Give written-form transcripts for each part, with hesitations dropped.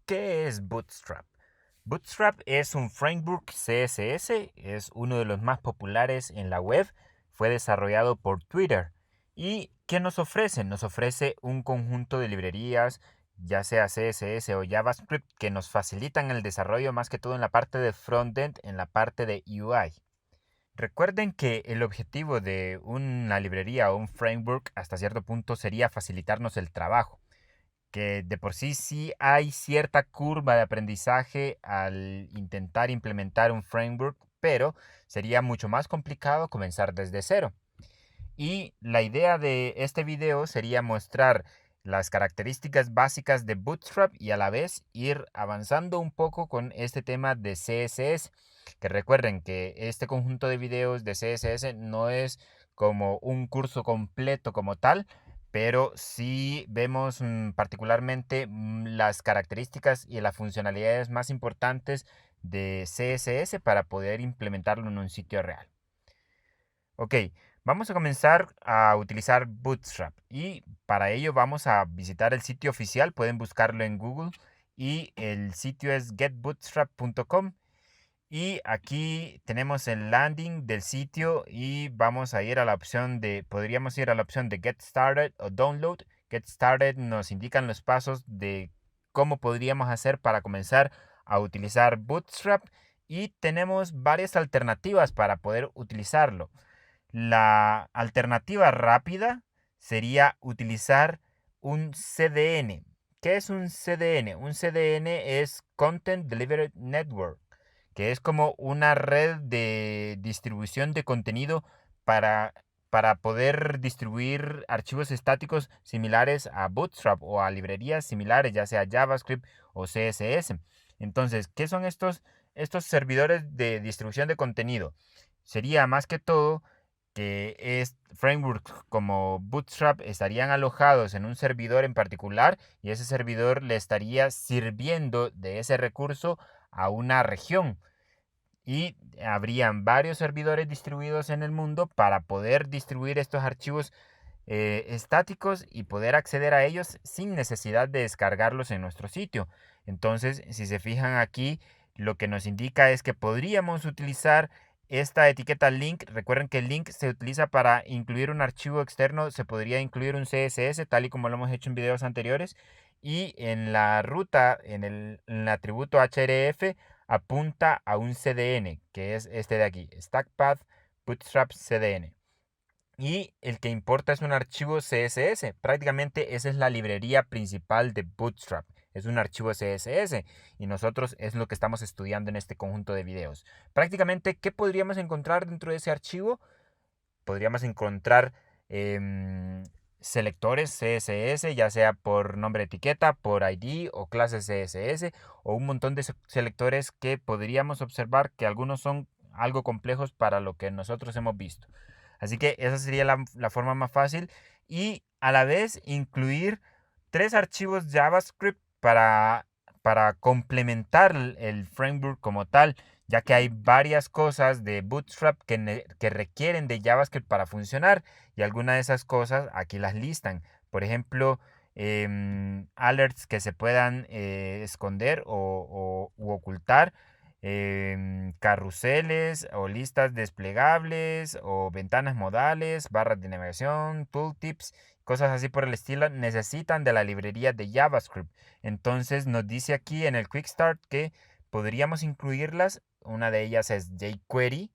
¿Qué es Bootstrap? Bootstrap es un framework CSS, es uno de los más populares en la web, fue desarrollado por Twitter. ¿Y qué nos ofrece? Nos ofrece un conjunto de librerías, ya sea CSS o JavaScript, que nos facilitan el desarrollo más que todo en la parte de frontend, en la parte de UI. Recuerden que el objetivo de una librería o un framework hasta cierto punto sería facilitarnos el trabajo, que de por sí hay cierta curva de aprendizaje al intentar implementar un framework, pero sería mucho más complicado comenzar desde cero. Y la idea de este video sería mostrar las características básicas de Bootstrap y a la vez ir avanzando un poco con este tema de CSS. Que recuerden que este conjunto de videos de CSS no es como un curso completo como tal, pero sí vemos particularmente las características y las funcionalidades más importantes de CSS para poder implementarlo en un sitio real. Ok, vamos a comenzar a utilizar Bootstrap y para ello vamos a visitar el sitio oficial, pueden buscarlo en Google y el sitio es getbootstrap.com y aquí tenemos el landing del sitio y vamos a ir a la opción podríamos ir a la opción de Get Started o Download. Get Started nos indican los pasos de cómo podríamos hacer para comenzar a utilizar Bootstrap y tenemos varias alternativas para poder utilizarlo. La alternativa rápida sería utilizar un CDN. ¿Qué es un CDN? Un CDN es Content Delivery Network, que es como una red de distribución de contenido para, para poder distribuir archivos estáticos similares a Bootstrap o a librerías similares, ya sea JavaScript o CSS. Entonces, ¿qué son estos servidores de distribución de contenido? Sería más que todo que frameworks como Bootstrap estarían alojados en un servidor en particular y ese servidor le estaría sirviendo de ese recurso a una región. Y habrían varios servidores distribuidos en el mundo para poder distribuir estos archivos estáticos y poder acceder a ellos sin necesidad de descargarlos en nuestro sitio. Entonces, si se fijan aquí, lo que nos indica es que podríamos utilizar esta etiqueta link. Recuerden que el link se utiliza para incluir un archivo externo, se podría incluir un CSS, tal y como lo hemos hecho en videos anteriores. Y en la ruta, en el atributo href, apunta a un CDN, que es este de aquí, StackPath Bootstrap CDN. Y el que importa es un archivo CSS. Prácticamente esa es la librería principal de Bootstrap. Es un archivo CSS y nosotros es lo que estamos estudiando en este conjunto de videos. Prácticamente, ¿qué podríamos encontrar dentro de ese archivo? Podríamos encontrar selectores CSS, ya sea por nombre de etiqueta, por ID o clase CSS, o un montón de selectores que podríamos observar que algunos son algo complejos para lo que nosotros hemos visto. Así que esa sería la forma más fácil y a la vez incluir tres archivos JavaScript para complementar el framework como tal, ya que hay varias cosas de Bootstrap que requieren de JavaScript para funcionar y algunas de esas cosas aquí las listan. Por ejemplo, alerts que se puedan esconder u ocultar, carruseles o listas desplegables o ventanas modales, barras de navegación, tooltips, cosas así por el estilo, necesitan de la librería de JavaScript. Entonces nos dice aquí en el Quick Start que podríamos incluirlas. Una de ellas es jQuery,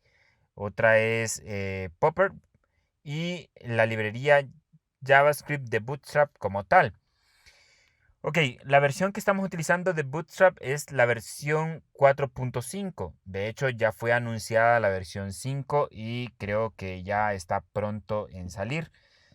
otra es Popper y la librería JavaScript de Bootstrap como tal. Ok, la versión que estamos utilizando de Bootstrap es la versión 4.5. De hecho, ya fue anunciada la versión 5 y creo que ya está pronto en salir.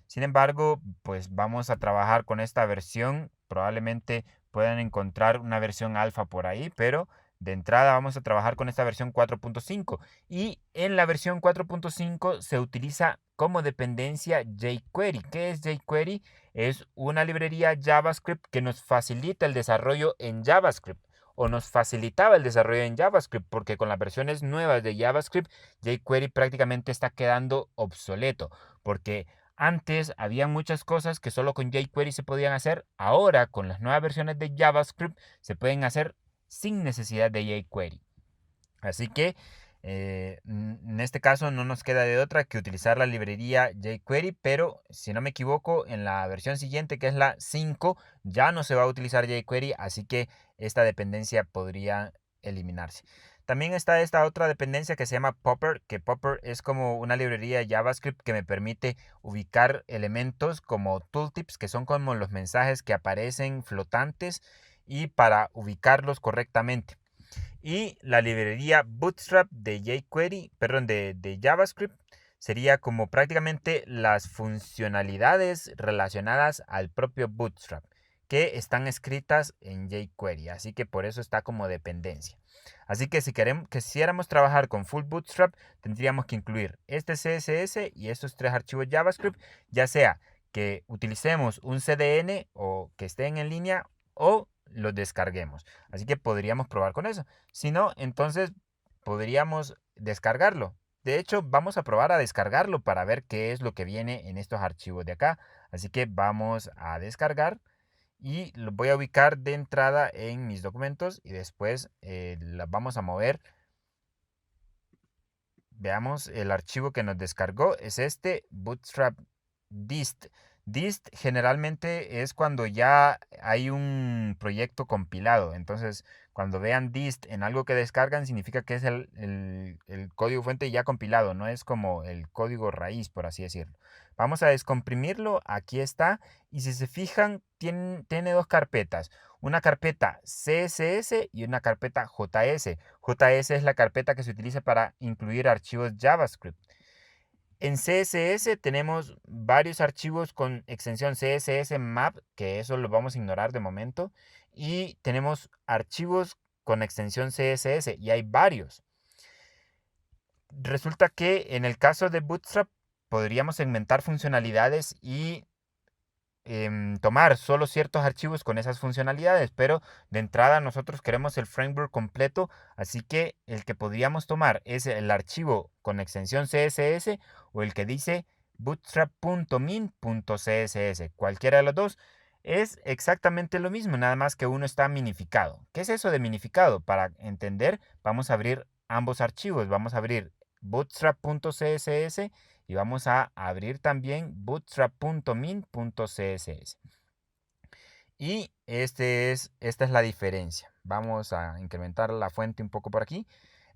Sin embargo, pues vamos a trabajar con esta versión. Probablemente puedan encontrar una versión alfa por ahí, pero de entrada vamos a trabajar con esta versión 4.5. Y en la versión 4.5 se utiliza como dependencia jQuery. ¿Qué es jQuery? Es una librería JavaScript que nos facilita el desarrollo en JavaScript o nos facilitaba el desarrollo en JavaScript porque con las versiones nuevas de JavaScript, jQuery prácticamente está quedando obsoleto porque Antes había muchas cosas que solo con jQuery se podían hacer. Ahora, con las nuevas versiones de JavaScript, se pueden hacer sin necesidad de jQuery. Así que en este caso no nos queda de otra que utilizar la librería jQuery, pero si no me equivoco, en la versión siguiente, que es la 5, ya no se va a utilizar jQuery, así que esta dependencia podría eliminarse. También está esta otra dependencia que se llama Popper, que Popper es como una librería JavaScript que me permite ubicar elementos como tooltips, que son como los mensajes que aparecen flotantes, y para ubicarlos correctamente. Y la librería Bootstrap de jQuery, perdón, de JavaScript, sería como prácticamente las funcionalidades relacionadas al propio Bootstrap, que están escritas en jQuery, así que por eso está como dependencia. Así que si quisiéramos trabajar con full Bootstrap, tendríamos que incluir este CSS y estos 3 archivos JavaScript, ya sea que utilicemos un CDN o que estén en línea, o los descarguemos. Así que podríamos probar con eso. Si no, entonces podríamos descargarlo. De hecho, vamos a probar a descargarlo para ver qué es lo que viene en estos archivos de acá. Así que vamos a descargar y lo voy a ubicar de entrada en mis documentos y después la vamos a mover. Veamos, el archivo que nos descargó es este Bootstrap dist. Dist generalmente es cuando ya hay un proyecto compilado. Entonces, cuando vean dist en algo que descargan, significa que es el código fuente ya compilado, no es como el código raíz, por así decirlo. Vamos a descomprimirlo, aquí está. Y si se fijan, tiene 2 carpetas. Una carpeta CSS y una carpeta JS. JS es la carpeta que se utiliza para incluir archivos JavaScript. En CSS tenemos varios archivos con extensión CSS Map, que eso lo vamos a ignorar de momento. Y tenemos archivos con extensión CSS y hay varios. Resulta que en el caso de Bootstrap podríamos segmentar funcionalidades y tomar solo ciertos archivos con esas funcionalidades, pero de entrada nosotros queremos el framework completo, así que el que podríamos tomar es el archivo con extensión CSS o el que dice bootstrap.min.css. Cualquiera de los dos es exactamente lo mismo, nada más que uno está minificado. ¿Qué es eso de minificado? Para entender, vamos a abrir ambos archivos. Vamos a abrir bootstrap.css y vamos a abrir también bootstrap.min.css. Y esta es la diferencia. Vamos a incrementar la fuente un poco por aquí.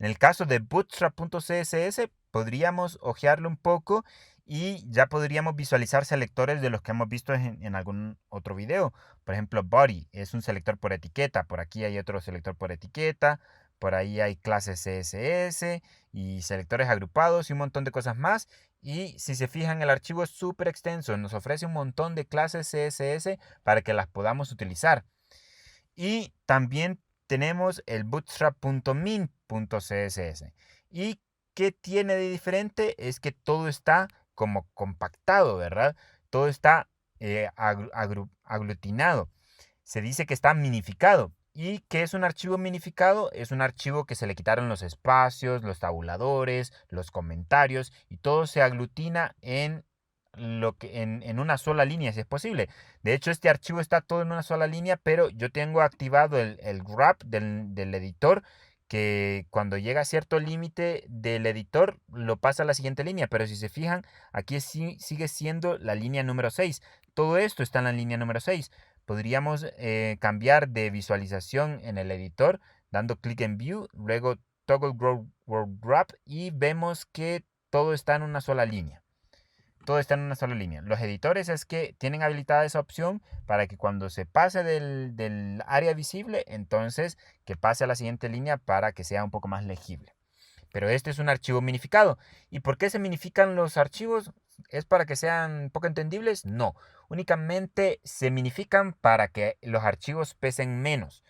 En el caso de bootstrap.css podríamos ojearlo un poco y ya podríamos visualizar selectores de los que hemos visto en algún otro video. Por ejemplo, body es un selector por etiqueta. Por aquí hay otro selector por etiqueta. Por ahí hay clases CSS y selectores agrupados y un montón de cosas más. Y si se fijan, el archivo es súper extenso. Nos ofrece un montón de clases CSS para que las podamos utilizar. Y también tenemos el bootstrap.min.css. ¿Y qué tiene de diferente? Es que todo está como compactado, ¿verdad? Todo está aglutinado. Se dice que está minificado. ¿Y qué es un archivo minificado? Es un archivo que se le quitaron los espacios, los tabuladores, los comentarios y todo se aglutina en una sola línea, si es posible. De hecho, este archivo está todo en una sola línea, pero yo tengo activado el wrap del editor, que cuando llega a cierto límite del editor lo pasa a la siguiente línea. Pero si se fijan, aquí sigue siendo la línea número 6. Todo esto está en la línea número 6. Podríamos cambiar de visualización en el editor dando clic en View, luego Toggle Wrap y vemos que todo está en una sola línea. Todo está en una sola línea. Los editores es que tienen habilitada esa opción para que cuando se pase del área visible, entonces que pase a la siguiente línea para que sea un poco más legible. Pero este es un archivo minificado. ¿Y por qué se minifican los archivos? ¿Es para que sean poco entendibles? No. Únicamente se minifican para que los archivos pesen menos.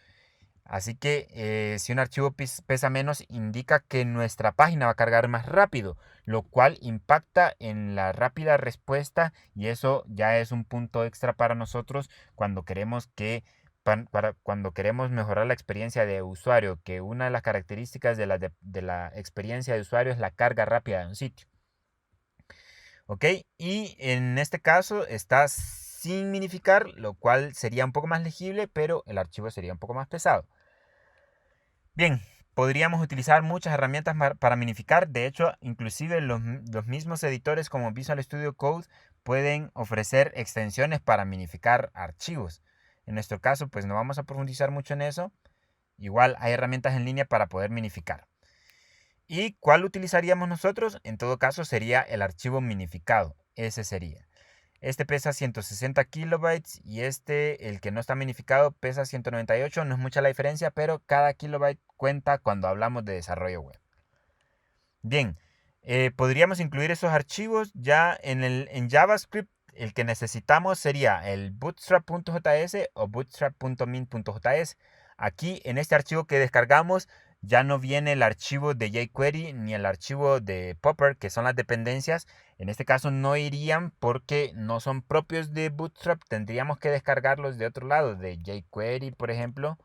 Así que si un archivo pesa menos, indica que nuestra página va a cargar más rápido, lo cual impacta en la rápida respuesta, y eso ya es un punto extra para nosotros cuando queremos cuando queremos mejorar la experiencia de usuario, que una de las características de la experiencia de usuario es la carga rápida de un sitio. ¿Ok? Y en este caso está sin minificar, lo cual sería un poco más legible, pero el archivo sería un poco más pesado. Bien, podríamos utilizar muchas herramientas para minificar. De hecho, inclusive los mismos editores como Visual Studio Code pueden ofrecer extensiones para minificar archivos. En nuestro caso, pues no vamos a profundizar mucho en eso. Igual hay herramientas en línea para poder minificar. ¿Y cuál utilizaríamos nosotros? En todo caso sería el archivo minificado. Ese sería. Este pesa 160 kilobytes y el que no está minificado, pesa 198. No es mucha la diferencia, pero cada kilobyte cuenta cuando hablamos de desarrollo web. Bien, podríamos incluir esos archivos ya en JavaScript. El que necesitamos sería el bootstrap.js o bootstrap.min.js. Aquí en este archivo que descargamos ya no viene el archivo de jQuery ni el archivo de Popper, que son las dependencias. En este caso no irían porque no son propios de Bootstrap. Tendríamos que descargarlos de otro lado, de jQuery, por ejemplo.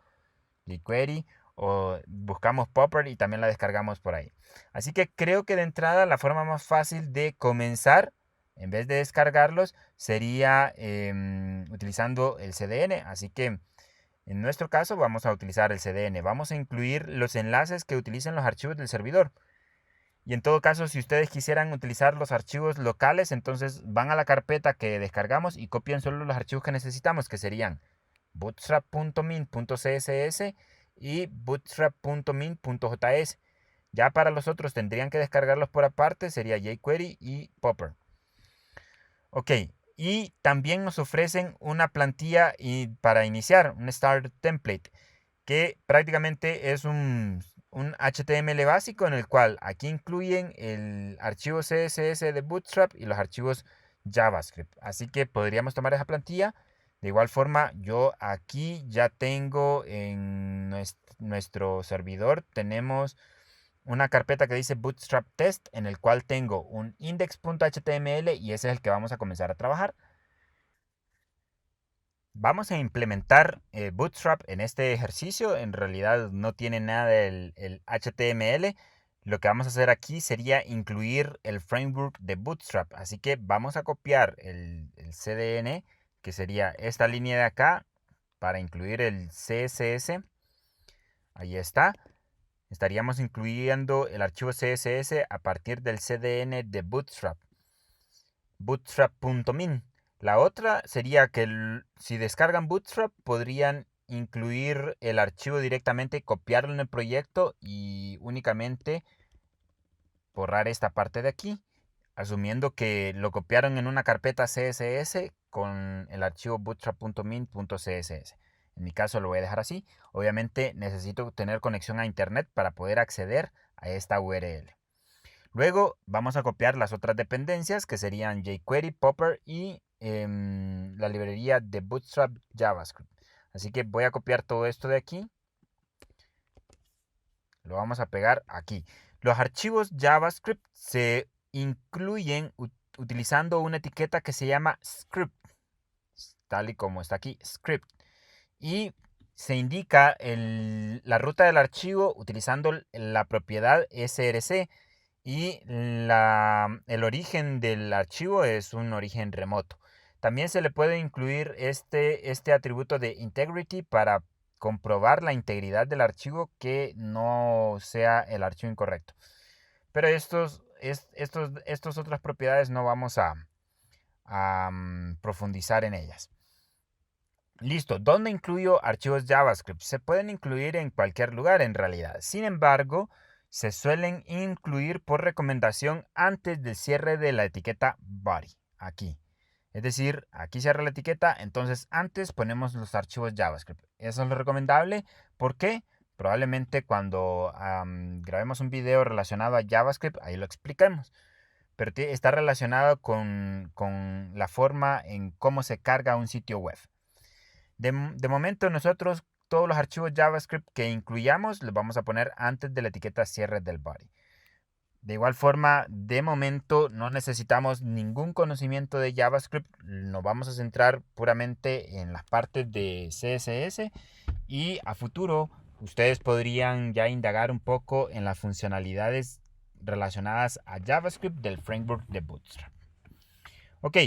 jQuery, o buscamos Popper y también la descargamos por ahí. Así que creo que de entrada la forma más fácil de comenzar, en vez de descargarlos, sería utilizando el CDN. Así que en nuestro caso vamos a utilizar el CDN. Vamos a incluir los enlaces que utilicen los archivos del servidor. Y en todo caso, si ustedes quisieran utilizar los archivos locales, entonces van a la carpeta que descargamos y copian solo los archivos que necesitamos, que serían bootstrap.min.css y bootstrap.min.js. Ya para los otros tendrían que descargarlos por aparte, sería jQuery y Popper. Ok, y también nos ofrecen una plantilla para iniciar, un Start Template, que prácticamente es un HTML básico en el cual aquí incluyen el archivo CSS de Bootstrap y los archivos JavaScript. Así que podríamos tomar esa plantilla. De igual forma, yo aquí ya tengo en nuestro servidor, tenemos una carpeta que dice Bootstrap Test, en el cual tengo un index.html y ese es el que vamos a comenzar a trabajar. Vamos a implementar Bootstrap en este ejercicio. En realidad no tiene nada el HTML. Lo que vamos a hacer aquí sería incluir el framework de Bootstrap. Así que vamos a copiar el CDN, que sería esta línea de acá, para incluir el CSS. Ahí está. Estaríamos incluyendo el archivo CSS a partir del CDN de Bootstrap. Bootstrap.min. La otra sería que si descargan Bootstrap podrían incluir el archivo directamente, copiarlo en el proyecto y únicamente borrar esta parte de aquí, asumiendo que lo copiaron en una carpeta CSS con el archivo bootstrap.min.css. En mi caso lo voy a dejar así. Obviamente necesito tener conexión a internet para poder acceder a esta URL. Luego vamos a copiar las otras dependencias que serían jQuery, Popper y la librería de Bootstrap JavaScript. Así que voy a copiar todo esto de aquí. Lo vamos a pegar aquí. Los archivos JavaScript se incluyen utilizando una etiqueta que se llama script, tal y como está aquí, script. Y se indica la ruta del archivo utilizando la propiedad src. Y el origen del archivo es un origen remoto. También se le puede incluir este atributo de integrity para comprobar la integridad del archivo, que no sea el archivo incorrecto. Pero estas otras propiedades no vamos a profundizar en ellas. Listo, ¿dónde incluyo archivos JavaScript? Se pueden incluir en cualquier lugar en realidad. Sin embargo, se suelen incluir por recomendación antes del cierre de la etiqueta body, aquí. Es decir, aquí cierra la etiqueta, entonces antes ponemos los archivos JavaScript. Eso es lo recomendable. ¿Por qué? Probablemente cuando grabemos un video relacionado a JavaScript, ahí lo expliquemos. Pero está relacionado con la forma en cómo se carga un sitio web. De momento nosotros todos los archivos JavaScript que incluyamos los vamos a poner antes de la etiqueta cierre del body. De igual forma, de momento no necesitamos ningún conocimiento de JavaScript. Nos vamos a centrar puramente en las partes de CSS y a futuro ustedes podrían ya indagar un poco en las funcionalidades relacionadas a JavaScript del framework de Bootstrap. Ok,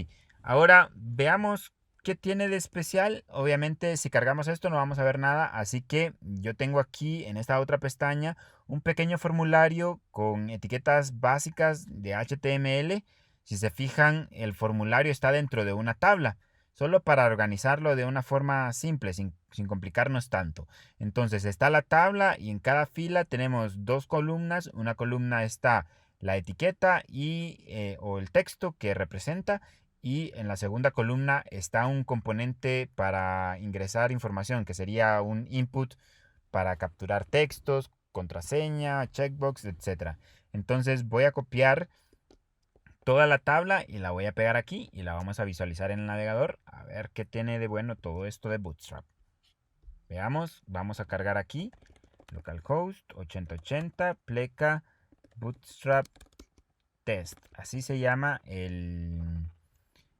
ahora veamos qué tiene de especial. Obviamente si cargamos esto no vamos a ver nada, así que yo tengo aquí en esta otra pestaña un pequeño formulario con etiquetas básicas de HTML. Si se fijan, el formulario está dentro de una tabla, solo para organizarlo de una forma simple, sin complicarnos tanto. Entonces está la tabla y en cada fila tenemos dos columnas. Una columna está la etiqueta o el texto que representa, y en la segunda columna está un componente para ingresar información, que sería un input para capturar textos, contraseña, checkbox, etcétera. Entonces voy a copiar toda la tabla y la voy a pegar aquí y la vamos a visualizar en el navegador a ver qué tiene de bueno todo esto de Bootstrap. Veamos, vamos a cargar aquí localhost 8080 pleca bootstrap test, así se llama el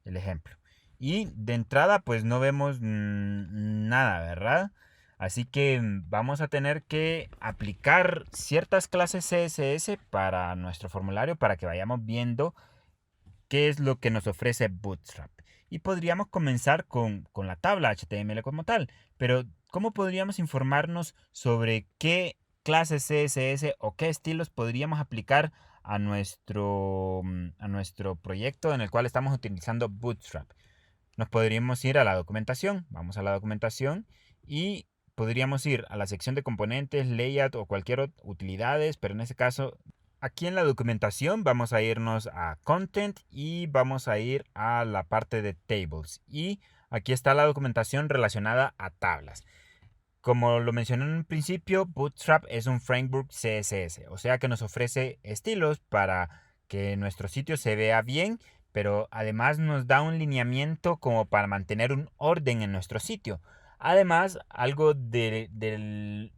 ejemplo. Y de entrada pues no vemos nada, ¿verdad? Así que vamos a tener que aplicar ciertas clases CSS para nuestro formulario para que vayamos viendo qué es lo que nos ofrece Bootstrap. Y podríamos comenzar con la tabla HTML como tal, pero ¿cómo podríamos informarnos sobre qué clases CSS o qué estilos podríamos aplicar a nuestro proyecto en el cual estamos utilizando Bootstrap? Nos podríamos ir a la documentación, vamos a la documentación y podríamos ir a la sección de componentes, layout o cualquier utilidades, pero en este caso aquí en la documentación vamos a irnos a Content y vamos a ir a la parte de Tables. Y aquí está la documentación relacionada a tablas. Como lo mencioné en un principio, Bootstrap es un framework CSS, o sea que nos ofrece estilos para que nuestro sitio se vea bien, pero además nos da un lineamiento como para mantener un orden en nuestro sitio. Además, algo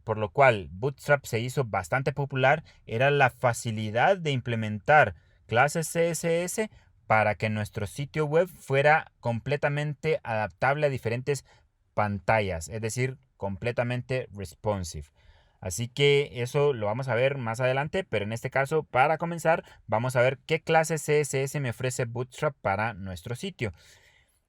por lo cual Bootstrap se hizo bastante popular era la facilidad de implementar clases CSS para que nuestro sitio web fuera completamente adaptable a diferentes pantallas, es decir, completamente responsive. Así que eso lo vamos a ver más adelante, pero en este caso, para comenzar, vamos a ver qué clase CSS me ofrece Bootstrap para nuestro sitio.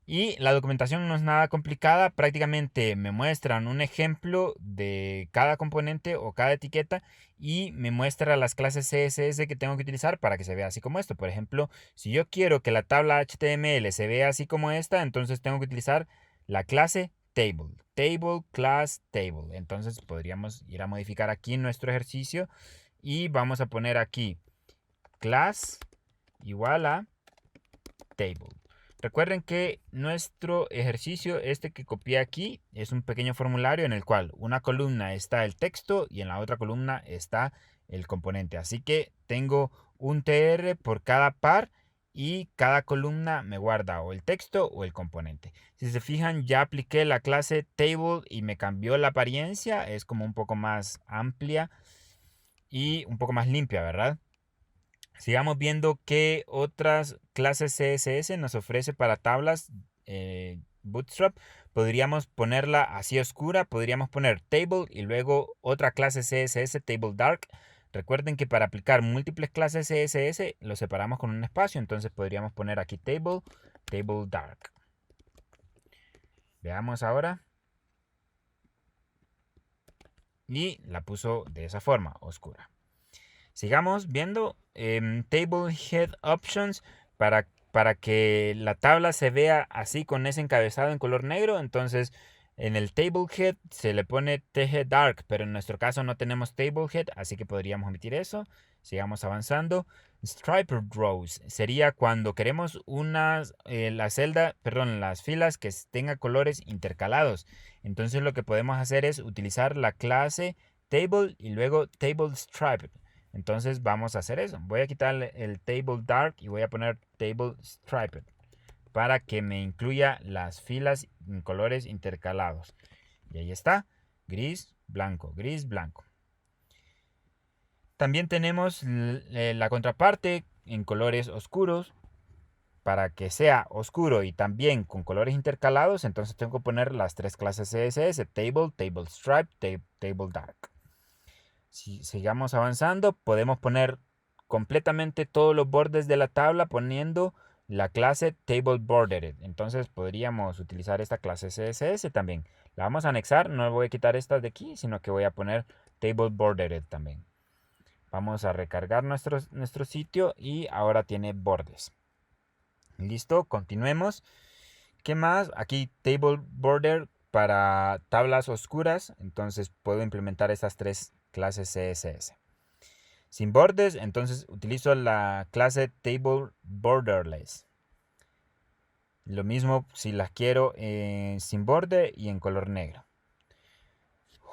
Y la documentación no es nada complicada, prácticamente me muestran un ejemplo de cada componente o cada etiqueta y me muestra las clases CSS que tengo que utilizar para que se vea así como esto. Por ejemplo, si yo quiero que la tabla HTML se vea así como esta, entonces tengo que utilizar la clase table, table class table. Entonces podríamos ir a modificar aquí nuestro ejercicio y vamos a poner aquí class igual a table. Recuerden que nuestro ejercicio, este que copié aquí, es un pequeño formulario en el cual una columna está el texto y en la otra columna está el componente. Así que tengo un tr por cada par y cada columna me guarda o el texto o el componente. Si se fijan, ya apliqué la clase table y me cambió la apariencia. Es como un poco más amplia y un poco más limpia, ¿verdad? Sigamos viendo qué otras clases CSS nos ofrece para tablas Bootstrap. Podríamos ponerla así oscura, podríamos poner table y luego otra clase CSS, table dark. Recuerden que para aplicar múltiples clases CSS lo separamos con un espacio, entonces podríamos poner aquí table, table dark. Veamos ahora. Y la puso de esa forma, oscura. Sigamos viendo Table Head Options para que la tabla se vea así con ese encabezado en color negro. Entonces en el Table Head se le pone TG Dark, pero en nuestro caso no tenemos Table Head, así que podríamos omitir eso. Sigamos avanzando. Striper Rows sería cuando queremos las filas que tengan colores intercalados. Entonces lo que podemos hacer es utilizar la clase Table y luego Table Stripe. Entonces vamos a hacer eso. Voy a quitar el Table Dark y voy a poner Table Striped para que me incluya las filas en colores intercalados. Y ahí está. Gris, blanco, gris, blanco. También tenemos la contraparte en colores oscuros. Para que sea oscuro y también con colores intercalados, entonces tengo que poner las tres clases CSS, Table, Table Stripe, Table Dark. Si sigamos avanzando, podemos poner completamente todos los bordes de la tabla poniendo la clase table bordered. Entonces podríamos utilizar esta clase CSS también. La vamos a anexar, no voy a quitar estas de aquí, sino que voy a poner table bordered también. Vamos a recargar nuestro sitio y ahora tiene bordes. Listo, continuemos. ¿Qué más? Aquí table border para tablas oscuras. Entonces puedo implementar estas tres clases CSS. Sin bordes, entonces utilizo la clase table borderless. Lo mismo si las quiero sin borde y en color negro.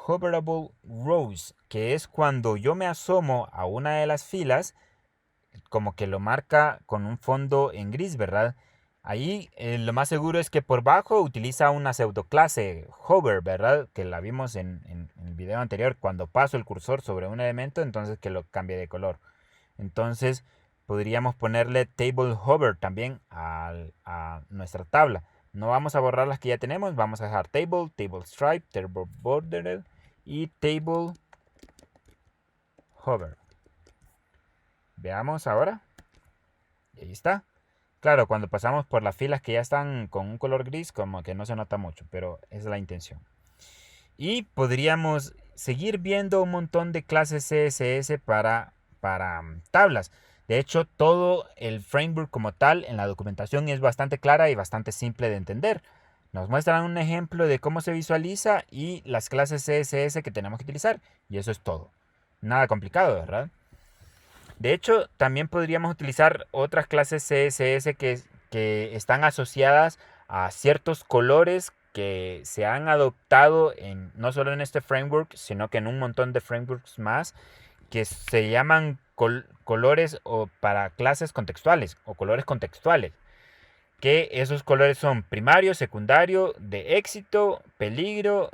Hoverable rows, que es cuando yo me asomo a una de las filas, como que lo marca con un fondo en gris, ¿verdad? Ahí lo más seguro es que por bajo utiliza una pseudoclase hover, ¿verdad? Que la vimos en el video anterior, cuando paso el cursor sobre un elemento, entonces que lo cambie de color. Entonces podríamos ponerle table hover también a nuestra tabla. No vamos a borrar las que ya tenemos, vamos a dejar table, table stripe, table bordered y table hover. Veamos ahora. Y ahí está. Claro, cuando pasamos por las filas que ya están con un color gris, como que no se nota mucho, pero esa es la intención. Y podríamos seguir viendo un montón de clases CSS para tablas. De hecho, todo el framework como tal en la documentación es bastante clara y bastante simple de entender. Nos muestran un ejemplo de cómo se visualiza y las clases CSS que tenemos que utilizar. Y eso es todo. Nada complicado, ¿verdad? De hecho, también podríamos utilizar otras clases CSS que están asociadas a ciertos colores que se han adoptado no solo en este framework, sino que en un montón de frameworks más, que se llaman colores o para clases contextuales o colores contextuales. Que esos colores son primario, secundario, de éxito, peligro,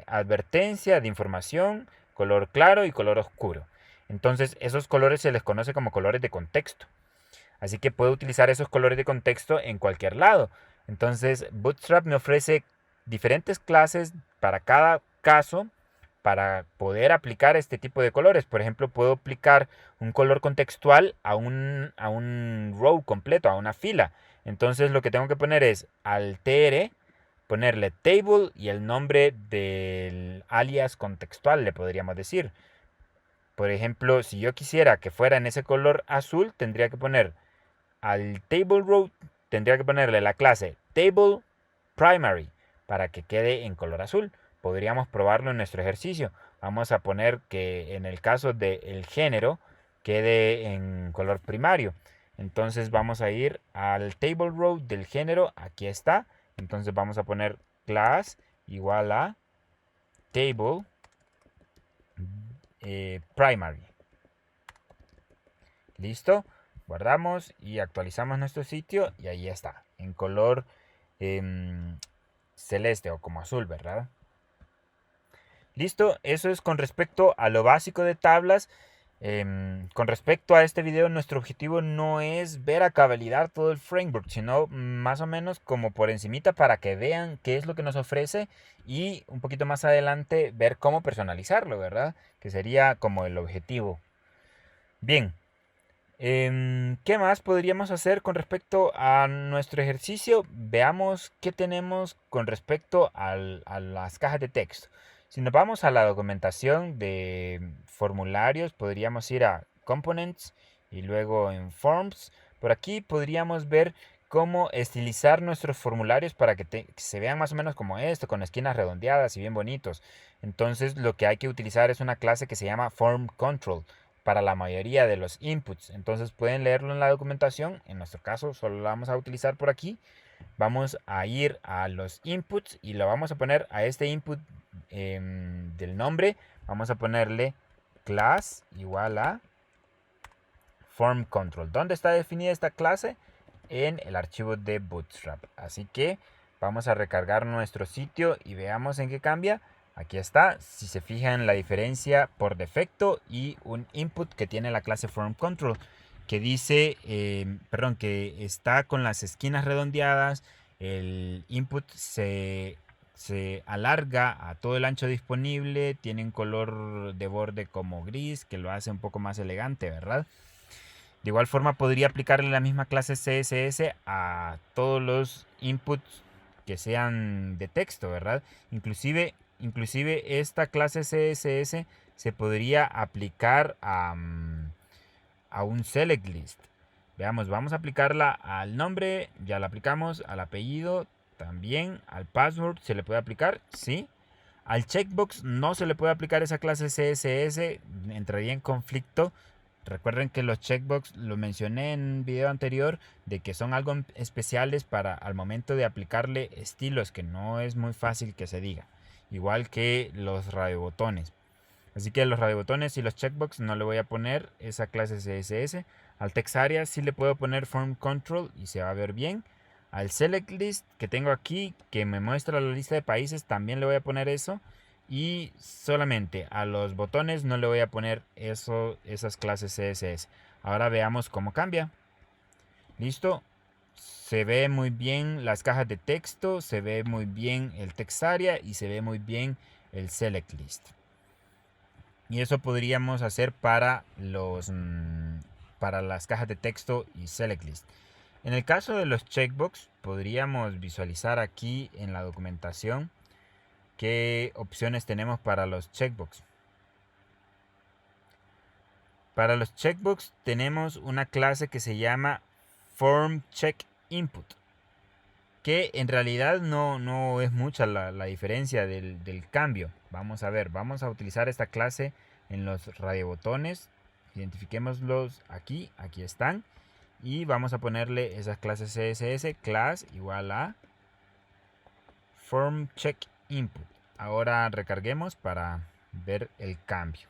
advertencia, de información, color claro y color oscuro. Entonces esos colores se les conoce como colores de contexto. Así que puedo utilizar esos colores de contexto en cualquier lado. Entonces Bootstrap me ofrece diferentes clases para cada caso para poder aplicar este tipo de colores. Por ejemplo, puedo aplicar un color contextual a un row completo, a una fila. Entonces lo que tengo que poner es alter, ponerle table y el nombre del alias contextual, le podríamos decir. Por ejemplo, si yo quisiera que fuera en ese color azul, tendría que poner al table row, tendría que ponerle la clase table primary para que quede en color azul. Podríamos probarlo en nuestro ejercicio. Vamos a poner que en el caso del género quede en color primario. Entonces vamos a ir al table row del género. Aquí está. Entonces vamos a poner class igual a table primary. Listo. Guardamos y actualizamos nuestro sitio y ahí está. En color celeste o como azul, ¿verdad? Listo, eso es con respecto a lo básico de tablas. Con respecto a este video, nuestro objetivo no es ver a cabalidad todo el framework, sino más o menos como por encimita para que vean qué es lo que nos ofrece y un poquito más adelante ver cómo personalizarlo, ¿verdad? Que sería como el objetivo. Bien, ¿qué más podríamos hacer con respecto a nuestro ejercicio? Veamos qué tenemos con respecto a las cajas de texto. Si nos vamos a la documentación de formularios, podríamos ir a Components y luego en Forms. Por aquí podríamos ver cómo estilizar nuestros formularios para que se vean más o menos como esto, con esquinas redondeadas y bien bonitos. Entonces lo que hay que utilizar es una clase que se llama Form Control para la mayoría de los inputs. Entonces pueden leerlo en la documentación. En nuestro caso solo lo vamos a utilizar por aquí. Vamos a ir a los inputs y lo vamos a poner a este input del nombre. Vamos a ponerle class igual a form control. ¿Dónde está definida esta clase? En el archivo de Bootstrap. Así que vamos a recargar nuestro sitio y veamos en qué cambia. Aquí está, si se fijan la diferencia por defecto y un input que tiene la clase form control que dice, que está con las esquinas redondeadas, el input se alarga a todo el ancho disponible, tiene un color de borde como gris que lo hace un poco más elegante, ¿verdad? De igual forma podría aplicarle la misma clase CSS a todos los inputs que sean de texto, ¿verdad? Inclusive esta clase CSS se podría aplicar a un select list. Veamos, vamos a aplicarla al nombre, ya la aplicamos, al apellido también, al password se le puede aplicar, sí. Al checkbox no se le puede aplicar esa clase CSS, entraría en conflicto. Recuerden que los checkbox lo mencioné en un video anterior de que son algo especiales para al momento de aplicarle estilos, que no es muy fácil que se diga, igual que los radiobotones. Así que a los radiobotones y los checkbox no le voy a poner esa clase CSS. Al text area sí le puedo poner form control y se va a ver bien. Al select list que tengo aquí, que me muestra la lista de países, también le voy a poner eso. Y solamente a los botones no le voy a poner esas clases CSS. Ahora veamos cómo cambia. Listo. Se ve muy bien las cajas de texto, se ve muy bien el text area y se ve muy bien el select list. Y eso podríamos hacer para las cajas de texto y select list. En el caso de los checkbox, podríamos visualizar aquí en la documentación qué opciones tenemos para los checkbox. Para los checkbox tenemos una clase que se llama formCheckInput, que en realidad no es mucha la diferencia del cambio. Vamos a ver, vamos a utilizar esta clase en los radiobotones. Identifiquémoslos aquí están. Y vamos a ponerle esas clases CSS, class igual a formCheckInput. Ahora recarguemos para ver el cambio.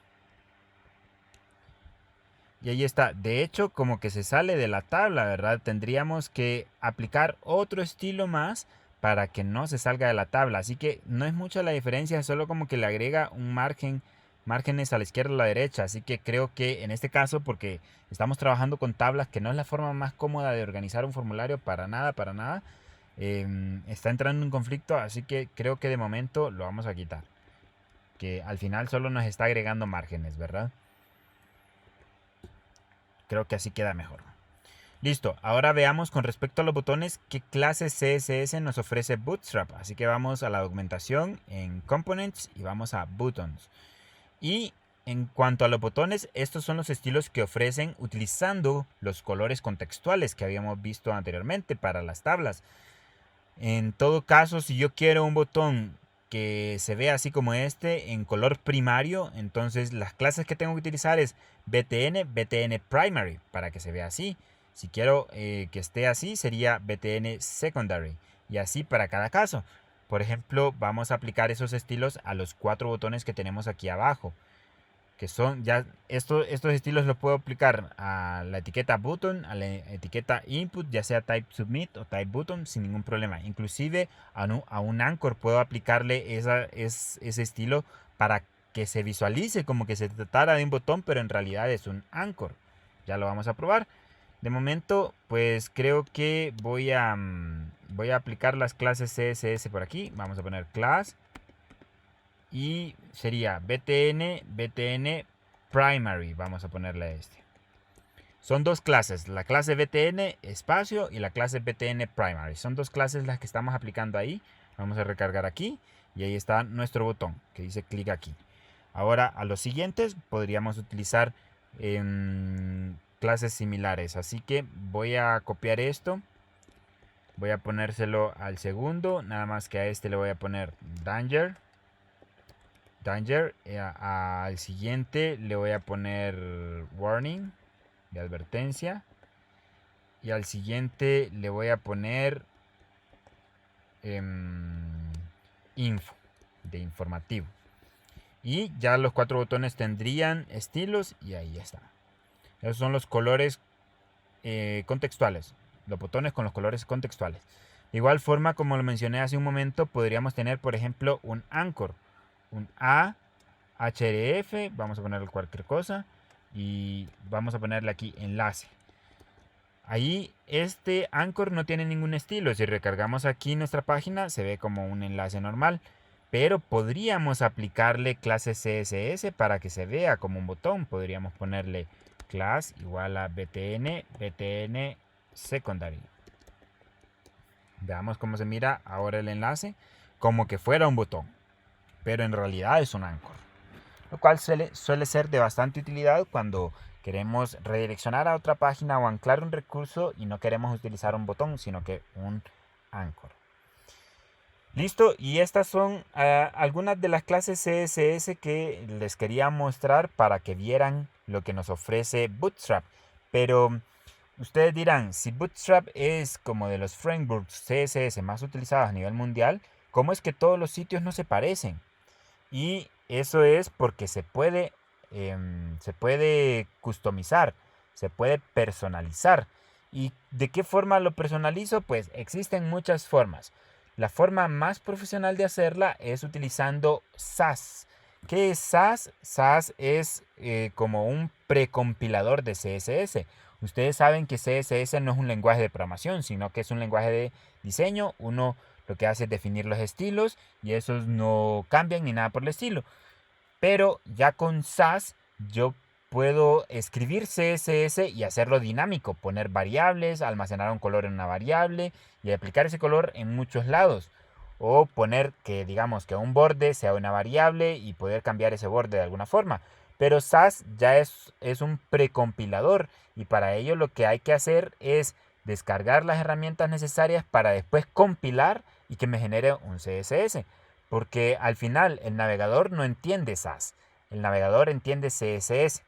Y ahí está. De hecho, como que se sale de la tabla, ¿verdad? Tendríamos que aplicar otro estilo más para que no se salga de la tabla. Así que no es mucha la diferencia, solo como que le agrega un márgenes a la izquierda o a la derecha. Así que creo que en este caso, porque estamos trabajando con tablas, que no es la forma más cómoda de organizar un formulario para nada, está entrando en conflicto. Así que creo que de momento lo vamos a quitar. Que al final solo nos está agregando márgenes, ¿verdad? Creo que así queda mejor. Listo, ahora veamos con respecto a los botones qué clase CSS nos ofrece Bootstrap. Así que vamos a la documentación en Components y vamos a Buttons. Y en cuanto a los botones, estos son los estilos que ofrecen utilizando los colores contextuales que habíamos visto anteriormente para las tablas. En todo caso, si yo quiero un botón que se vea así como este en color primario, entonces las clases que tengo que utilizar es btn primary para que se vea así. Si quiero que esté así sería btn secondary y así para cada caso. Por ejemplo, vamos a aplicar esos estilos a los 4 botones que tenemos aquí abajo, que son ya estos estilos los puedo aplicar a la etiqueta button, a la etiqueta input, ya sea type submit o type button, sin ningún problema. Inclusive a un anchor puedo aplicarle ese estilo para que se visualice como que se tratara de un botón, pero en realidad es un anchor. Ya lo vamos a probar. De momento, pues creo que voy a aplicar las clases CSS por aquí. Vamos a poner class. Y sería btn primary. Vamos a ponerle a este. Son dos clases, la clase btn espacio y la clase btn primary. Son dos clases las que estamos aplicando ahí. Vamos a recargar aquí y ahí está nuestro botón que dice clic aquí. Ahora a los siguientes podríamos utilizar clases similares. Así que voy a copiar esto. Voy a ponérselo al segundo. Nada más que a este le voy a poner danger. Al siguiente le voy a poner warning de advertencia y al siguiente le voy a poner info de informativo y ya los 4 botones tendrían estilos y ahí está. Esos son los colores contextuales, los botones con los colores contextuales. De igual forma, como lo mencioné hace un momento, podríamos tener por ejemplo un anchor, un A, href, vamos a ponerle cualquier cosa y vamos a ponerle aquí enlace. Ahí este anchor no tiene ningún estilo. Si recargamos aquí nuestra página se ve como un enlace normal, pero podríamos aplicarle clase CSS para que se vea como un botón. Podríamos ponerle class igual a btn secondary. Veamos cómo se mira ahora el enlace, como que fuera un botón, pero en realidad es un anchor, lo cual suele ser de bastante utilidad cuando queremos redireccionar a otra página o anclar un recurso y no queremos utilizar un botón, sino que un anchor. Listo, y estas son algunas de las clases CSS que les quería mostrar para que vieran lo que nos ofrece Bootstrap. Pero ustedes dirán, si Bootstrap es como de los frameworks CSS más utilizados a nivel mundial, ¿cómo es que todos los sitios no se parecen? Y eso es porque se puede customizar, se puede personalizar. ¿Y de qué forma lo personalizo? Pues existen muchas formas. La forma más profesional de hacerla es utilizando Sass. ¿Qué es Sass? Sass es como un precompilador de CSS. Ustedes saben que CSS no es un lenguaje de programación, sino que es un lenguaje de diseño. Uno lo que hace es definir los estilos y esos no cambian ni nada por el estilo. Pero ya con Sass yo puedo escribir CSS y hacerlo dinámico, poner variables, almacenar un color en una variable y aplicar ese color en muchos lados. O poner que digamos que un borde sea una variable y poder cambiar ese borde de alguna forma. Pero Sass ya es un precompilador y para ello lo que hay que hacer es descargar las herramientas necesarias para después compilar y que me genere un CSS. Porque al final el navegador no entiende Sass, el navegador entiende CSS,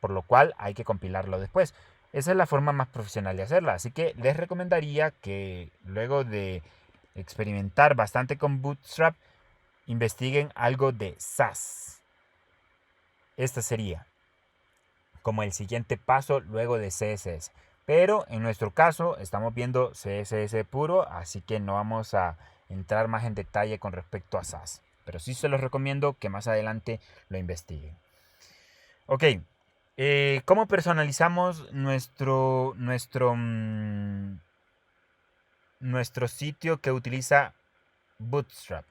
por lo cual hay que compilarlo después. Esa es la forma más profesional de hacerla, así que les recomendaría que luego de experimentar bastante con Bootstrap, investiguen algo de Sass. Este sería como el siguiente paso luego de CSS. Pero en nuestro caso estamos viendo CSS puro, así que no vamos a entrar más en detalle con respecto a Sass. Pero sí se los recomiendo que más adelante lo investiguen. Ok, ¿cómo personalizamos nuestro sitio que utiliza Bootstrap?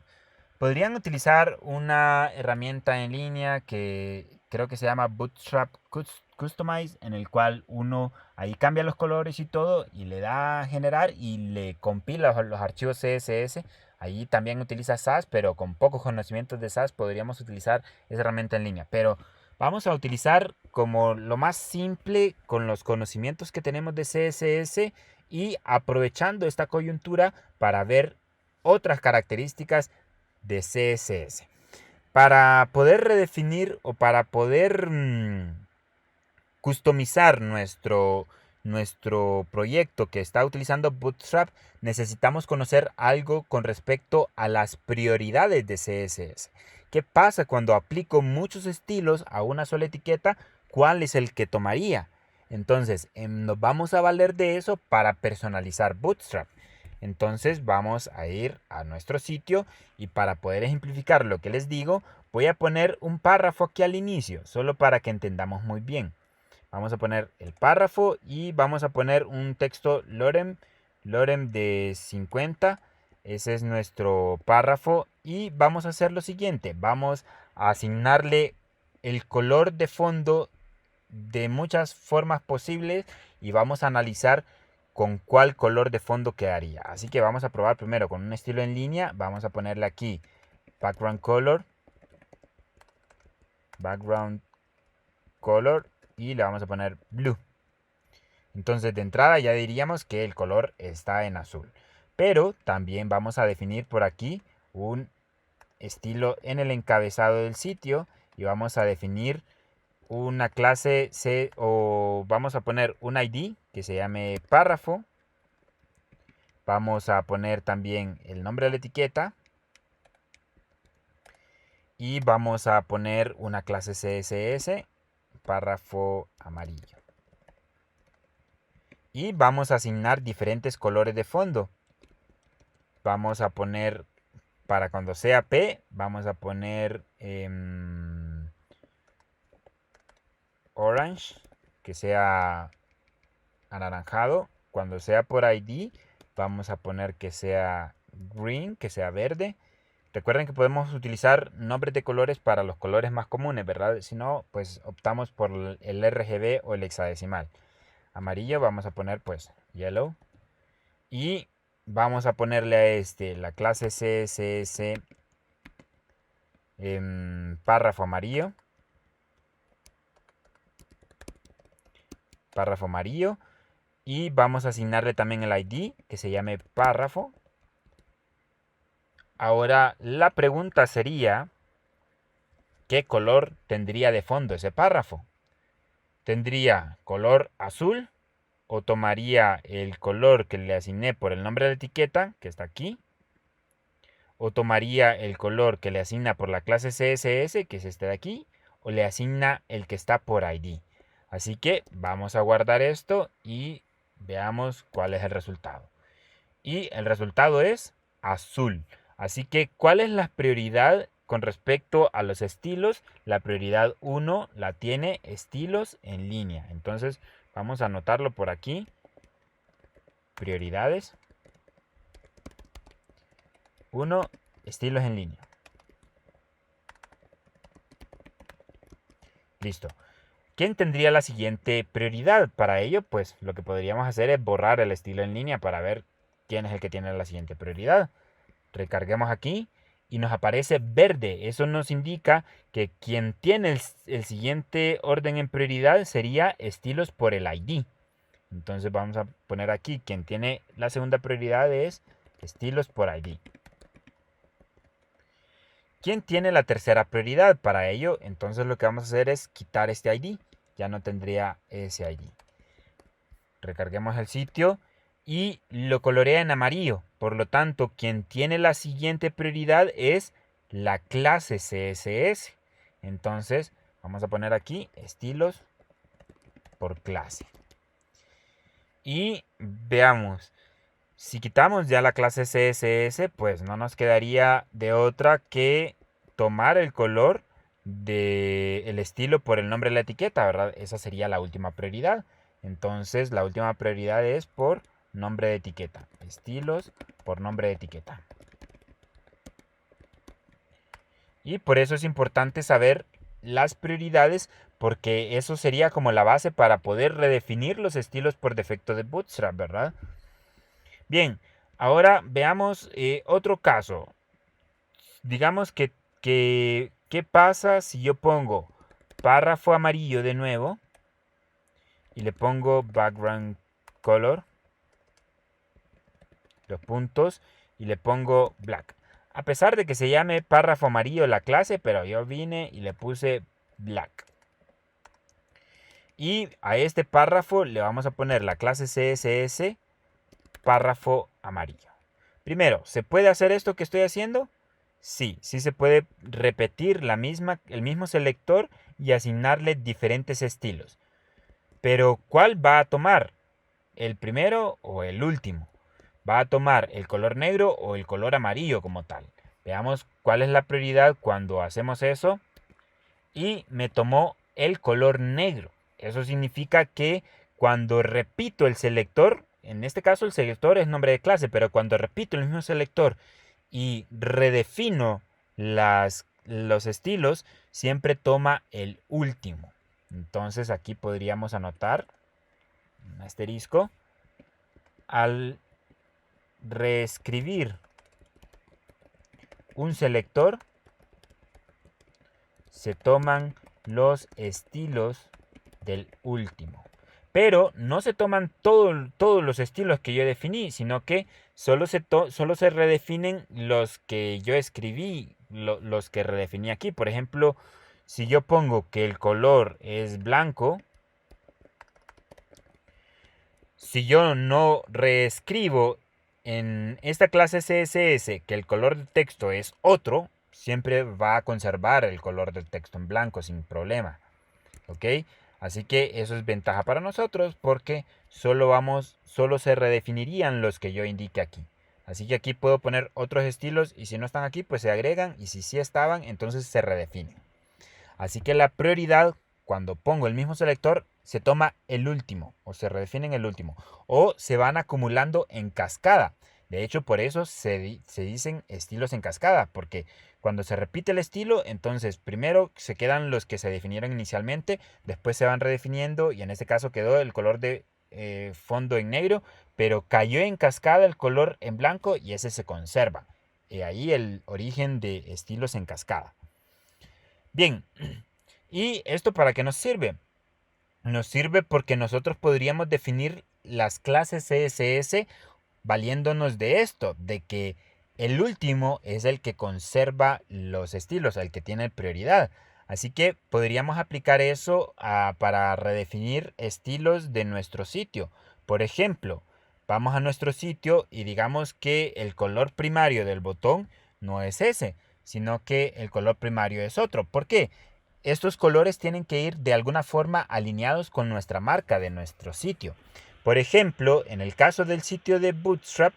Podrían utilizar una herramienta en línea que creo que se llama Bootstrap Customize, en el cual uno ahí cambia los colores y todo y le da a generar y le compila los archivos CSS. Ahí también utiliza Sass, pero con pocos conocimientos de Sass podríamos utilizar esa herramienta en línea. Pero vamos a utilizar como lo más simple con los conocimientos que tenemos de CSS y aprovechando esta coyuntura para ver otras características de CSS. Para poder redefinir o para poder customizar nuestro proyecto que está utilizando Bootstrap, necesitamos conocer algo con respecto a las prioridades de CSS. ¿Qué pasa cuando aplico muchos estilos a una sola etiqueta? ¿Cuál es el que tomaría? Entonces, nos vamos a valer de eso para personalizar Bootstrap. Entonces vamos a ir a nuestro sitio y para poder ejemplificar lo que les digo, voy a poner un párrafo aquí al inicio, solo para que entendamos muy bien. Vamos a poner el párrafo y vamos a poner un texto lorem de 50. Ese es nuestro párrafo y vamos a hacer lo siguiente. Vamos a asignarle el color de fondo de muchas formas posibles y vamos a analizar con cuál color de fondo quedaría. Así que vamos a probar primero con un estilo en línea. Vamos a ponerle aquí background color y le vamos a poner blue. Entonces de entrada ya diríamos que el color está en azul. Pero también vamos a definir por aquí un estilo en el encabezado del sitio y vamos a definir una clase o vamos a poner un ID que se llame párrafo. Vamos a poner también el nombre de la etiqueta y vamos a poner una clase CSS párrafo amarillo. Y vamos a asignar diferentes colores de fondo. Vamos a poner, para cuando sea P, vamos a poner orange, que sea anaranjado. Cuando sea por ID, vamos a poner que sea green, que sea verde. Recuerden que podemos utilizar nombres de colores para los colores más comunes, ¿verdad? Si no, pues optamos por el RGB o el hexadecimal. Amarillo vamos a poner pues yellow. Y vamos a ponerle a la clase CSS párrafo amarillo. Párrafo amarillo. Y vamos a asignarle también el ID que se llame párrafo. Ahora la pregunta sería, ¿qué color tendría de fondo ese párrafo? ¿Tendría color azul o tomaría el color que le asigné por el nombre de la etiqueta, que está aquí? ¿O tomaría el color que le asigna por la clase CSS, que es este de aquí? ¿O le asigna el que está por ID? Así que vamos a guardar esto y veamos cuál es el resultado. Y el resultado es azul. Así que, ¿cuál es la prioridad con respecto a los estilos? La prioridad 1 la tiene estilos en línea. Entonces, vamos a anotarlo por aquí. Prioridades. 1, estilos en línea. Listo. ¿Quién tendría la siguiente prioridad? Para ello, pues lo que podríamos hacer es borrar el estilo en línea para ver quién es el que tiene la siguiente prioridad. Recarguemos aquí y nos aparece verde. Eso nos indica que quien tiene el siguiente orden en prioridad sería estilos por el ID. Entonces vamos a poner aquí, quien tiene la segunda prioridad es estilos por ID. ¿Quién tiene la tercera prioridad? Para ello, entonces lo que vamos a hacer es quitar este ID. Ya no tendría ese ID. Recarguemos el sitio y lo colorea en amarillo. Por lo tanto, quien tiene la siguiente prioridad es la clase CSS. Entonces, vamos a poner aquí estilos por clase. Y veamos. Si quitamos ya la clase CSS, pues no nos quedaría de otra que tomar el color del estilo por el nombre de la etiqueta, ¿verdad? Esa sería la última prioridad. Entonces, la última prioridad es por nombre de etiqueta. Estilos por nombre de etiqueta. Y por eso es importante saber las prioridades, porque eso sería como la base para poder redefinir los estilos por defecto de Bootstrap, ¿verdad? Bien, ahora veamos otro caso. Digamos ¿qué pasa si yo pongo párrafo amarillo de nuevo y le pongo background color, los puntos, y le pongo black? A pesar de que se llame párrafo amarillo la clase, pero yo vine y le puse black. Y a este párrafo le vamos a poner la clase CSS párrafo amarillo. Primero, ¿se puede hacer esto que estoy haciendo? Sí, sí se puede repetir el mismo selector y asignarle diferentes estilos. Pero ¿cuál va a tomar? ¿El primero o el último? ¿Va a tomar el color negro o el color amarillo como tal? Veamos cuál es la prioridad cuando hacemos eso. Y me tomó el color negro. Eso significa que cuando repito el selector, en este caso el selector es nombre de clase, pero cuando repito el mismo selector y redefino los estilos, siempre toma el último. Entonces aquí podríamos anotar un asterisco. Al reescribir un selector, se toman los estilos del último. Pero no se toman todos los estilos que yo definí, sino que solo se redefinen los que yo escribí, los que redefiní aquí. Por ejemplo, si yo pongo que el color es blanco, si yo no reescribo en esta clase CSS que el color del texto es otro, siempre va a conservar el color del texto en blanco sin problema. ¿Ok? Así que eso es ventaja para nosotros porque solo se redefinirían los que yo indique aquí. Así que aquí puedo poner otros estilos y si no están aquí pues se agregan y si sí estaban entonces se redefinen. Así que la prioridad cuando pongo el mismo selector se toma el último o se redefine en el último o se van acumulando en cascada. De hecho, por eso se dicen estilos en cascada, porque cuando se repite el estilo, entonces primero se quedan los que se definieron inicialmente, después se van redefiniendo y en este caso quedó el color de fondo en negro, pero cayó en cascada el color en blanco y ese se conserva. Ahí el origen de estilos en cascada. Bien, ¿y esto para qué nos sirve? Nos sirve porque nosotros podríamos definir las clases CSS valiéndonos de esto, de que el último es el que conserva los estilos, el que tiene prioridad. Así que podríamos aplicar eso para redefinir estilos de nuestro sitio. Por ejemplo, vamos a nuestro sitio y digamos que el color primario del botón no es ese, sino que el color primario es otro. ¿Por qué? Estos colores tienen que ir de alguna forma alineados con nuestra marca de nuestro sitio. Por ejemplo, en el caso del sitio de Bootstrap,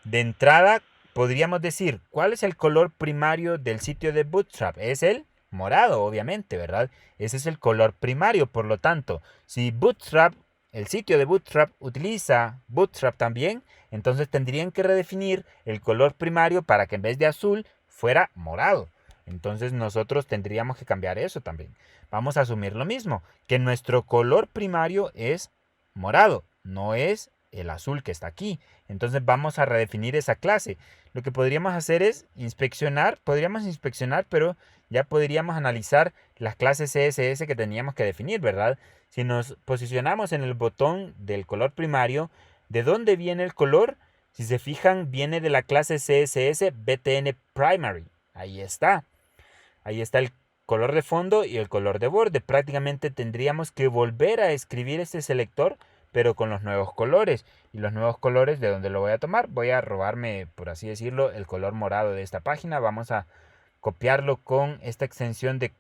de entrada podríamos decir, ¿cuál es el color primario del sitio de Bootstrap? Es el morado, obviamente, ¿verdad? Ese es el color primario, por lo tanto, si Bootstrap, el sitio de Bootstrap utiliza Bootstrap también, entonces tendrían que redefinir el color primario para que en vez de azul fuera morado. Entonces nosotros tendríamos que cambiar eso también. Vamos a asumir lo mismo, que nuestro color primario es morado, no es el azul que está aquí. Entonces vamos a redefinir esa clase. Lo que podríamos hacer es inspeccionar, pero ya podríamos analizar las clases CSS que teníamos que definir, ¿verdad? Si nos posicionamos en el botón del color primario, ¿de dónde viene el color? Si se fijan, viene de la clase CSS BTN Primary. Ahí está. Ahí está el color de fondo y el color de borde. Prácticamente tendríamos que volver a escribir este selector, pero con los nuevos colores. Y los nuevos colores, ¿de dónde lo voy a tomar? Voy a robarme, por así decirlo, el color morado de esta página. Vamos a copiarlo con esta extensión de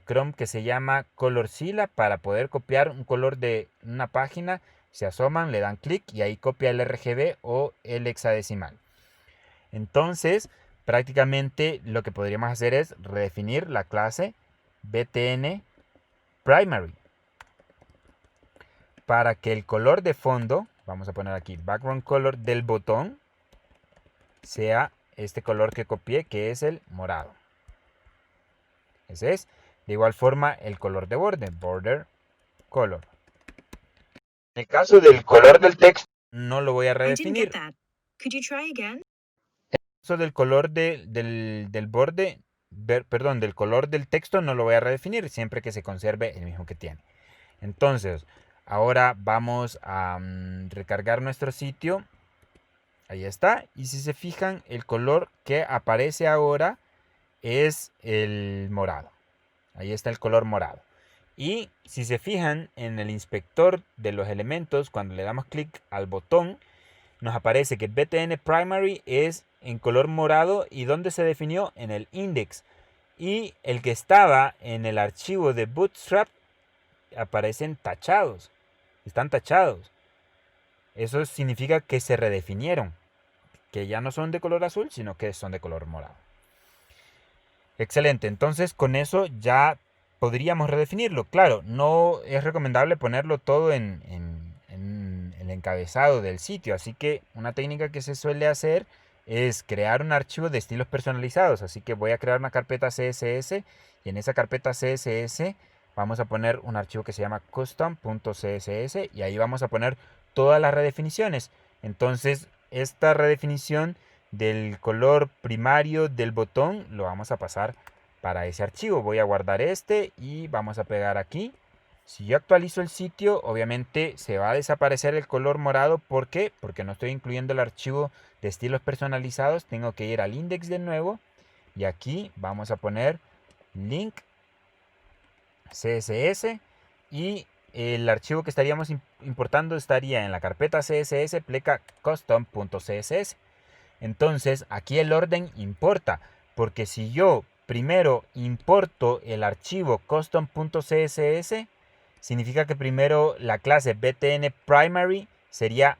Chrome que se llama Colorzilla para poder copiar un color de una página. Se asoman, le dan clic y ahí copia el RGB o el hexadecimal. Entonces, prácticamente lo que podríamos hacer es redefinir la clase BTN Primary para que el color de fondo, vamos a poner aquí background color del botón, sea este color que copié, que es el morado. Ese es. De igual forma, el color de borde, border color. En el caso del color del texto, no lo voy a redefinir. Eso del color del borde, perdón, del color del texto no lo voy a redefinir, siempre que se conserve el mismo que tiene. Entonces, ahora vamos a recargar nuestro sitio. Ahí está. Y si se fijan, el color que aparece ahora es el morado. Ahí está el color morado. Y si se fijan en el inspector de los elementos, cuando le damos clic al botón, nos aparece que BTN Primary es en color morado y ¿dónde se definió? En el index. Y el que estaba en el archivo de Bootstrap aparecen tachados. Están tachados. Eso significa que se redefinieron. Que ya no son de color azul, sino que son de color morado. Excelente. Entonces con eso ya podríamos redefinirlo. Claro, no es recomendable ponerlo todo en el encabezado del sitio. Así que una técnica que se suele hacer es crear un archivo de estilos personalizados. Así que voy a crear una carpeta CSS y en esa carpeta CSS vamos a poner un archivo que se llama custom.css y ahí vamos a poner todas las redefiniciones. Entonces esta redefinición del color primario del botón lo vamos a pasar para ese archivo. Voy a guardar este y vamos a pegar aquí. Si yo actualizo el sitio, obviamente se va a desaparecer el color morado. ¿Por qué? Porque no estoy incluyendo el archivo de estilos personalizados. Tengo que ir al index de nuevo y aquí vamos a poner link CSS y el archivo que estaríamos importando estaría en la carpeta CSS pleca custom.css. Entonces aquí el orden importa, porque si yo primero importo el archivo custom.css, significa que primero la clase btn primary sería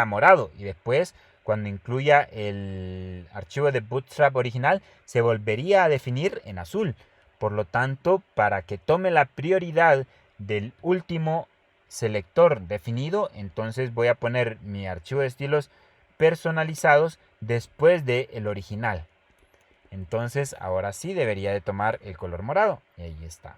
morado y después cuando incluya el archivo de Bootstrap original se volvería a definir en azul. Por lo tanto, para que tome la prioridad del último selector definido, entonces voy a poner mi archivo de estilos personalizados después del original. Entonces ahora sí debería de tomar el color morado. Y ahí está.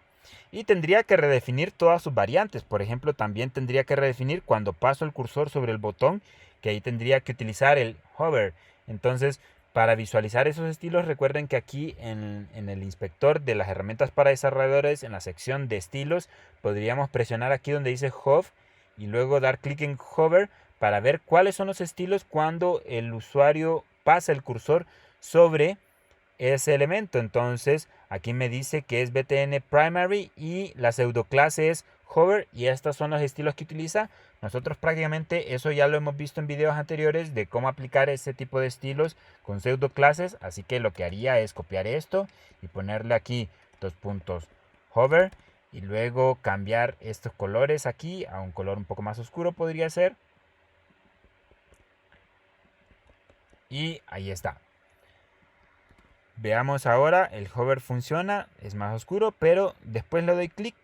Y tendría que redefinir todas sus variantes. Por ejemplo, también tendría que redefinir cuando paso el cursor sobre el botón, que ahí tendría que utilizar el hover. Entonces, para visualizar esos estilos, recuerden que aquí en el inspector de las herramientas para desarrolladores, en la sección de estilos, podríamos presionar aquí donde dice Hover y luego dar clic en Hover para ver cuáles son los estilos cuando el usuario pasa el cursor sobre ese elemento. Entonces aquí me dice que es BTN Primary y la pseudoclase es Hover y estos son los estilos que utiliza. Nosotros prácticamente eso ya lo hemos visto en videos anteriores de cómo aplicar ese tipo de estilos con pseudoclases, así que lo que haría es copiar esto y ponerle aquí dos puntos Hover y luego cambiar estos colores aquí a un color un poco más oscuro podría ser. Y ahí está. Veamos ahora, el hover funciona, es más oscuro, pero después le doy clic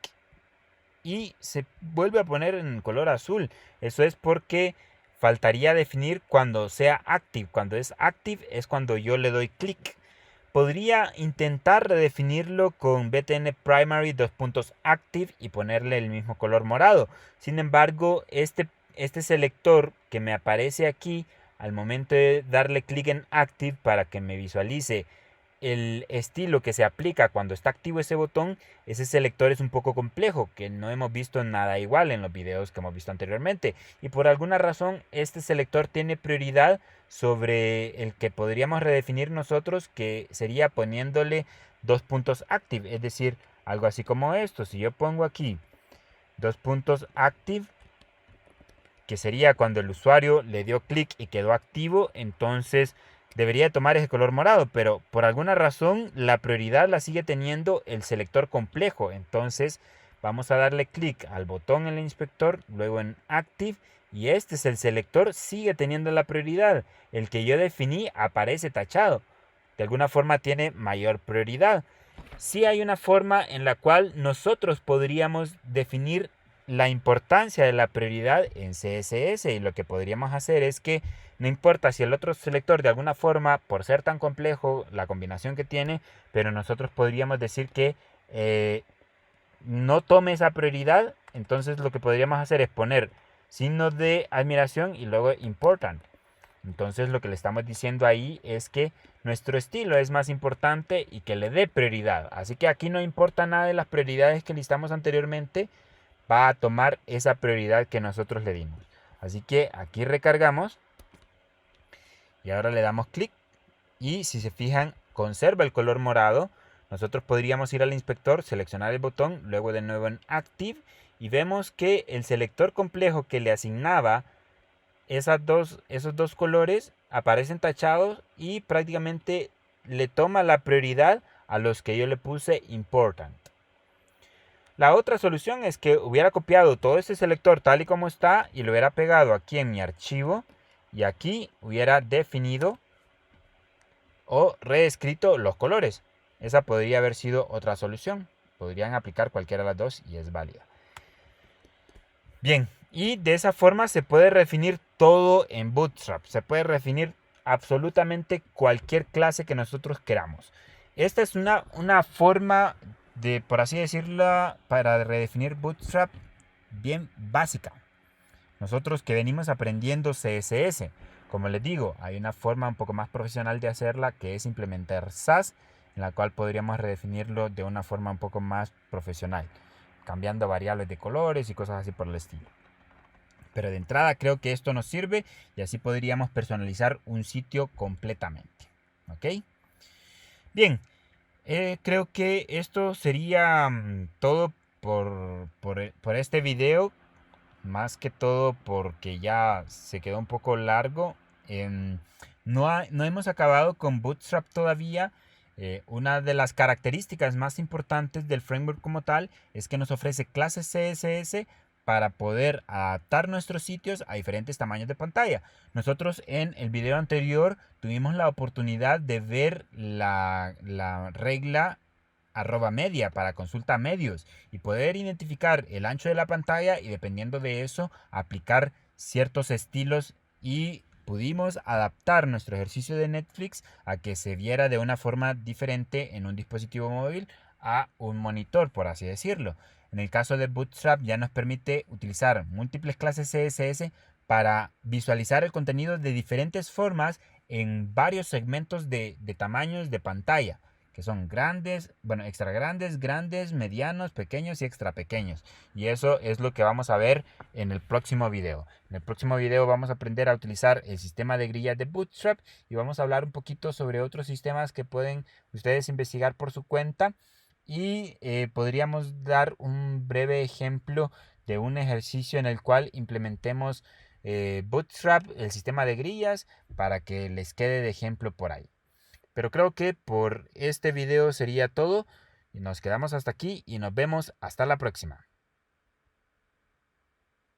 y se vuelve a poner en color azul. Eso es porque faltaría definir cuando sea active. Cuando es active es cuando yo le doy clic. Podría intentar redefinirlo con btn primary active y ponerle el mismo color morado. Sin embargo, este selector que me aparece aquí al momento de darle clic en active para que me visualice el estilo que se aplica cuando está activo ese botón, ese selector es un poco complejo, que no hemos visto nada igual en los videos que hemos visto anteriormente. Y por alguna razón este selector tiene prioridad sobre el que podríamos redefinir nosotros, que sería poniéndole dos puntos active, es decir, algo así como esto. Si yo pongo aquí dos puntos active, que sería cuando el usuario le dio clic y quedó activo, entonces debería tomar ese color morado, pero por alguna razón la prioridad la sigue teniendo el selector complejo. Entonces vamos a darle clic al botón en el inspector, luego en Active, y este es el selector, sigue teniendo la prioridad. El que yo definí aparece tachado. De alguna forma tiene mayor prioridad. Sí hay una forma en la cual nosotros podríamos definir la importancia de la prioridad en CSS, y lo que podríamos hacer es que no importa si el otro selector de alguna forma, por ser tan complejo la combinación que tiene, pero nosotros podríamos decir que no tome esa prioridad. Entonces lo que podríamos hacer es poner signo de admiración y luego important. Entonces lo que le estamos diciendo ahí es que nuestro estilo es más importante y que le dé prioridad. Así que aquí no importa nada de las prioridades que listamos anteriormente, va a tomar esa prioridad que nosotros le dimos. Así que aquí recargamos y ahora le damos clic y si se fijan conserva el color morado. Nosotros podríamos ir al inspector, seleccionar el botón, luego de nuevo en Active y vemos que el selector complejo que le asignaba esos dos colores aparecen tachados y prácticamente le toma la prioridad a los que yo le puse important. La otra solución es que hubiera copiado todo este selector tal y como está y lo hubiera pegado aquí en mi archivo y aquí hubiera definido o reescrito los colores. Esa podría haber sido otra solución. Podrían aplicar cualquiera de las dos y es válida. Bien, y de esa forma se puede redefinir todo en Bootstrap. Se puede redefinir absolutamente cualquier clase que nosotros queramos. Esta es una forma de, por así decirlo, para redefinir Bootstrap bien básica. Nosotros que venimos aprendiendo CSS, como les digo, hay una forma un poco más profesional de hacerla, que es implementar Sass, en la cual podríamos redefinirlo de una forma un poco más profesional, cambiando variables de colores y cosas así por el estilo. Pero de entrada creo que esto nos sirve y así podríamos personalizar un sitio completamente. ¿Ok? Bien, creo que esto sería todo por este video. Más que todo porque ya se quedó un poco largo. No hemos acabado con Bootstrap todavía. Una de las características más importantes del framework como tal es que nos ofrece clases CSS para poder adaptar nuestros sitios a diferentes tamaños de pantalla. Nosotros en el video anterior tuvimos la oportunidad de ver la regla @media para consulta a medios y poder identificar el ancho de la pantalla y dependiendo de eso aplicar ciertos estilos y pudimos adaptar nuestro ejercicio de Netflix a que se viera de una forma diferente en un dispositivo móvil a un monitor, por así decirlo. En el caso de Bootstrap ya nos permite utilizar múltiples clases CSS para visualizar el contenido de diferentes formas en varios segmentos de tamaños de pantalla, que son grandes, bueno, extra grandes, grandes, medianos, pequeños y extra pequeños. Y eso es lo que vamos a ver en el próximo video. En el próximo video vamos a aprender a utilizar el sistema de grillas de Bootstrap y vamos a hablar un poquito sobre otros sistemas que pueden ustedes investigar por su cuenta. Y podríamos dar un breve ejemplo de un ejercicio en el cual implementemos Bootstrap, el sistema de grillas, para que les quede de ejemplo por ahí. Pero creo que por este video sería todo. Y nos quedamos hasta aquí y nos vemos hasta la próxima.